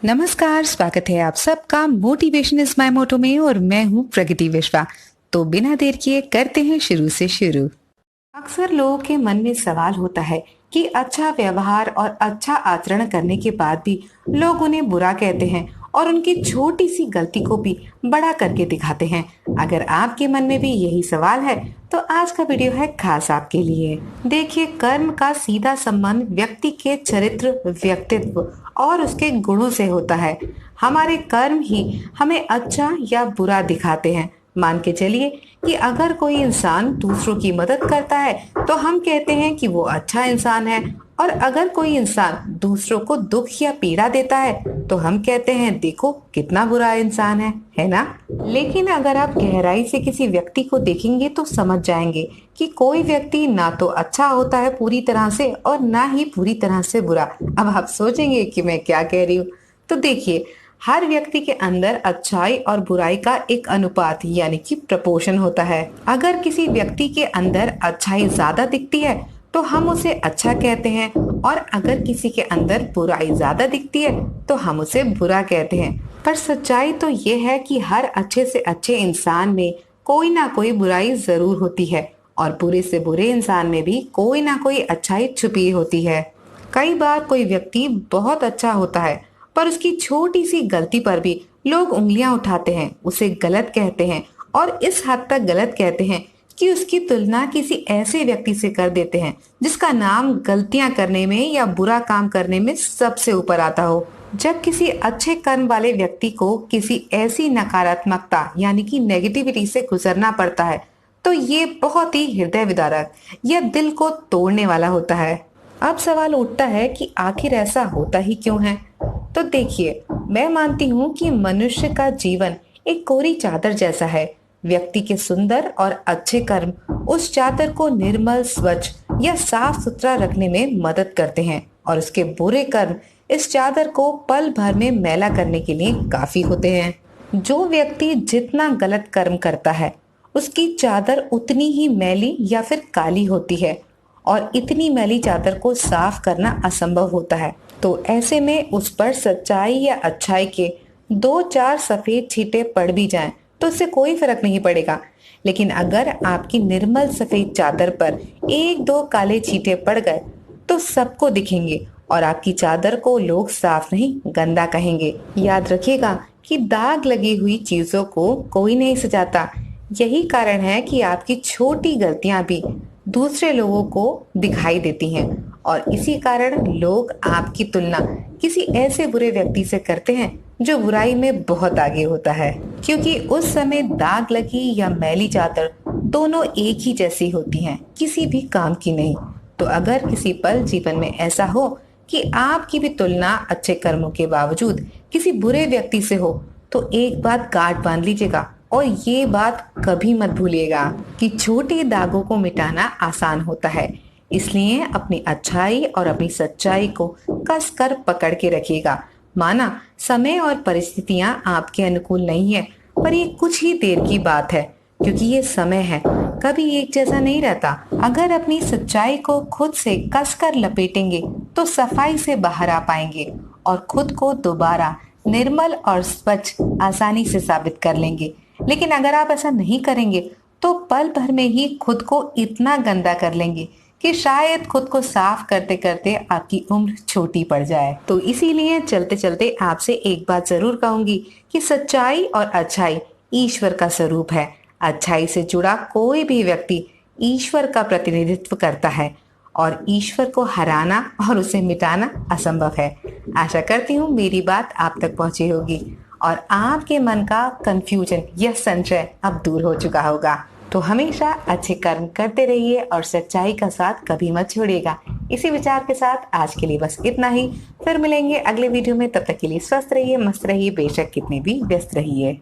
नमस्कार, स्वागत है आप सबका मोटिवेशन इज माय मोटो में और मैं हूँ प्रगति विश्वा। तो बिना देर किए करते हैं शुरू से शुरू। अक्सर लोगों के मन में सवाल होता है कि अच्छा व्यवहार और अच्छा आचरण करने के बाद भी लोग उन्हें बुरा कहते हैं और उनकी छोटी सी गलती को भी बड़ा करके दिखाते हैं। अगर आपके मन में भी यही सवाल है तो आज का वीडियो है खास आपके लिए। देखिए, कर्म का सीधा संबंध व्यक्ति के चरित्र, व्यक्तित्व और उसके गुणों से होता है। हमारे कर्म ही हमें अच्छा या बुरा दिखाते हैं। मान के चलिए कि अगर कोई इंसान दूसरों की मदद करता है तो हम कहते हैं कि वो अच्छा इंसान है, और अगर कोई इंसान दूसरों को दुख या पीड़ा देता है तो हम कहते हैं देखो कितना बुरा इंसान है ना। लेकिन अगर आप गहराई से किसी व्यक्ति को देखेंगे तो समझ जाएंगे कि कोई व्यक्ति ना तो अच्छा होता है पूरी तरह से और ना ही पूरी तरह से बुरा। अब आप सोचेंगे कि मैं क्या कह रही हूँ। तो देखिए, हर व्यक्ति के अंदर अच्छाई और बुराई का एक अनुपात यानी कि प्रपोर्शन होता है। अगर किसी व्यक्ति के अंदर अच्छाई ज्यादा दिखती है तो हम उसे अच्छा कहते हैं, और अगर किसी के अंदर बुराई ज्यादा दिखती है तो हम उसे बुरा कहते हैं। पर सच्चाई तो ये है कि हर अच्छे से अच्छे इंसान में कोई ना कोई बुराई जरूर होती है, और बुरे से बुरे इंसान में भी कोई ना कोई अच्छाई छुपी होती है। कई बार कोई व्यक्ति बहुत अच्छा होता है पर उसकी छोटी सी गलती पर भी लोग उंगलियां उठाते हैं, उसे गलत कहते हैं, और इस हद तक गलत कहते हैं कि उसकी तुलना किसी ऐसे व्यक्ति से कर देते हैं जिसका नाम गलतियां करने में या बुरा काम करने में सबसे ऊपर आता हो। जब किसी अच्छे कर्म वाले व्यक्ति को किसी ऐसी नकारात्मकता यानी कि नेगेटिविटी से गुजरना पड़ता है तो ये बहुत ही हृदय विदारक या दिल को तोड़ने वाला होता है। अब सवाल उठता है कि आखिर ऐसा होता ही क्यों है। तो देखिए, मैं मानती हूँ कि मनुष्य का जीवन एक कोरी चादर जैसा है। व्यक्ति के सुंदर और अच्छे कर्म उस चादर को निर्मल, स्वच्छ या साफ सुथरा रखने में मदद करते हैं, और उसके बुरे कर्म इस चादर को पल भर में मैला करने के लिए काफी होते हैं। जो व्यक्ति जितना गलत कर्म करता है उसकी चादर उतनी ही मैली या फिर काली होती है, और इतनी मैली चादर को साफ करना असंभव होता है। तो ऐसे में उस पर सच्चाई या अच्छाई के 2-4 सफेद छींटे पड़ भी जाएं तो उससे कोई फर्क नहीं पड़ेगा। लेकिन अगर आपकी निर्मल सफेद चादर पर 1-2 काले छींटे पड़ गए तो सबको दिखेंगे, और आपकी चादर को लोग साफ नहीं गंदा कहेंगे। याद रखिएगा कि दाग लगी हुई चीजों को कोई नहीं सजाता। यही कारण है कि आपकी छोटी गलतियां भी दूसरे लोगों को दिखाई देती हैं, और इसी कारण लोग आपकी तुलना किसी ऐसे बुरे व्यक्ति से करते हैं जो बुराई में बहुत आगे होता है, क्योंकि उस समय दाग लगी या मैली चादर दोनों एक ही जैसी होती हैं, किसी भी काम की नहीं। तो अगर किसी पल जीवन में ऐसा हो कि आपकी भी तुलना अच्छे कर्मों के बावजूद किसी बुरे व्यक्ति से हो तो एक बात गांठ बांध लीजिएगा, और ये बात कभी मत भूलिएगा कि छोटे दागों को मिटाना आसान होता है। इसलिए अपनी अच्छाई और अपनी सच्चाई को कस कर पकड़ के रखिएगा। माना समय और परिस्थितियां आपके अनुकूल नहीं है, पर ये कुछ ही देर की बात है, क्योंकि ये समय है कभी एक जैसा नहीं रहता। अगर अपनी सच्चाई को खुद से कस कर लपेटेंगे तो सफाई से बाहर आ पाएंगे, और खुद को दोबारा निर्मल और स्वच्छ आसानी से साबित कर लेंगे। लेकिन अगर आप ऐसा नहीं करेंगे तो पल भर में ही खुद को इतना गंदा कर लेंगे कि शायद खुद को साफ करते करते आपकी उम्र छोटी पड़ जाए। तो इसीलिए चलते चलते आपसे एक बात जरूर कहूंगी कि सच्चाई और अच्छाई ईश्वर का स्वरूप है। अच्छाई से जुड़ा कोई भी व्यक्ति ईश्वर का प्रतिनिधित्व करता है, और ईश्वर को हराना और उसे मिटाना असंभव है। आशा करती हूँ मेरी बात आप तक पहुंची होगी और आपके मन का कंफ्यूजन या संशय अब दूर हो चुका होगा। तो हमेशा अच्छे कर्म करते रहिए और सच्चाई का साथ कभी मत छोड़िएगा। इसी विचार के साथ आज के लिए बस इतना ही। फिर मिलेंगे अगले वीडियो में। तब तक के लिए स्वस्थ रहिए, मस्त रहिए, बेशक कितने भी व्यस्त रहिए।